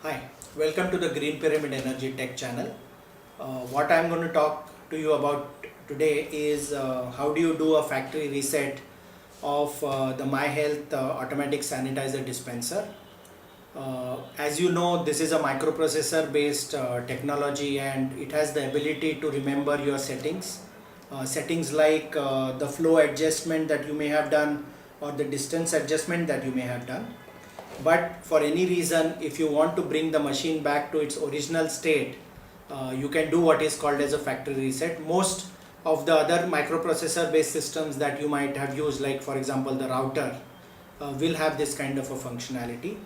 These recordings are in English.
Hi, welcome to the Green Pyramid Energy Tech channel. What I'm going to talk to you about today is how do you do a factory reset of the My Health automatic sanitizer dispenser. As you know, this is a microprocessor based technology and it has the ability to remember your settings. Settings like the flow adjustment that you may have done or the distance adjustment that you may have done. But for any reason, if you want to bring the machine back to its original state, you can do what is called as a factory reset. Most of the other microprocessor based systems that you might have used, like for example the router, will have this kind of a functionality.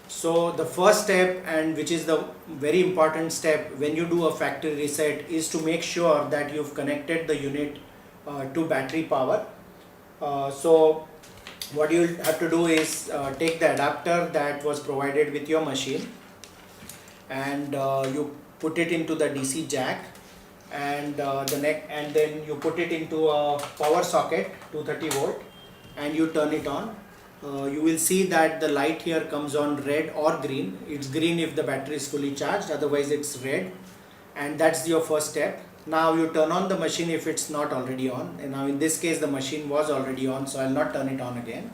So the first step, and which is the very important step when you do a factory reset, is to make sure that you've connected the unit to battery power. So what you'll have to do is take the adapter that was provided with your machine and you put it into the DC jack and and then you put it into a power socket 230 volt and you turn it on. You will see that the light here comes on red or green. It's green if the battery is fully charged, otherwise it's red, and that's your first step. Now you turn on the machine if it's not already on, and now in this case the machine was already on, so I'll not turn it on again.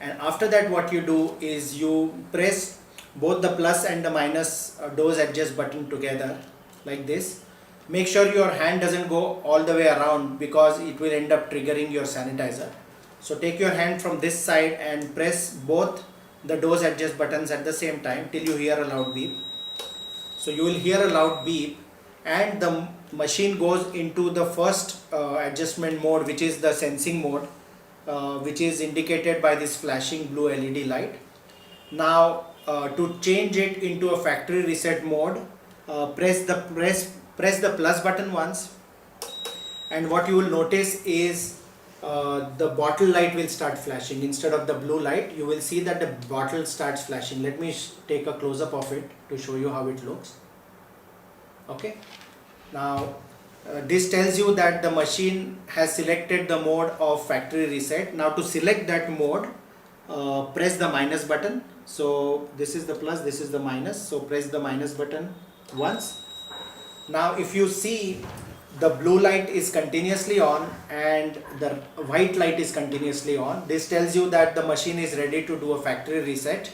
And after that what you do is you press both the plus and the minus dose adjust button together like this. Make sure your hand doesn't go all the way around because it will end up triggering your sanitizer. So take your hand from this side and press both the dose adjust buttons at the same time till you hear a loud beep. So you will hear a loud beep and the machine goes into the first adjustment mode, which is the sensing mode, which is indicated by this flashing blue LED light. Now to change it into a factory reset mode, press the plus button once, and what you will notice is the bottle light will start flashing. Instead of the blue light, you will see that the bottle starts flashing. Let me take a close-up of it to show you how it looks. Okay, now this tells you that the machine has selected the mode of factory reset. Now to select that mode, press the minus button. So this is the plus, this is the minus, so press the minus button once. Now if you see, the blue light is continuously on and the white light is continuously on. This tells you that the machine is ready to do a factory reset.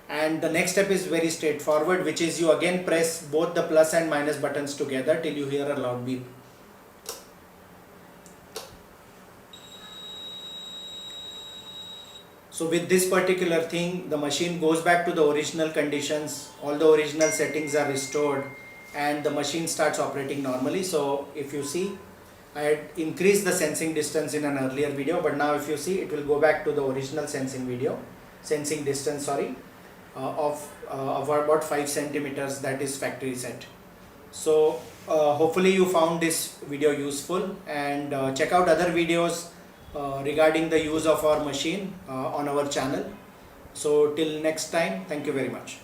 And the next step is very straightforward, which is you again press both the plus and minus buttons together till you hear a loud beep. So with this particular thing, the machine goes back to the original conditions, all the original settings are restored and the machine starts operating normally. So if you see, I had increased the sensing distance in an earlier video, but now if you see, it will go back to the original sensing distance, of about 5 centimeters, that is factory set. So hopefully you found this video useful, and check out other videos regarding the use of our machine on our channel. So till next time, thank you very much.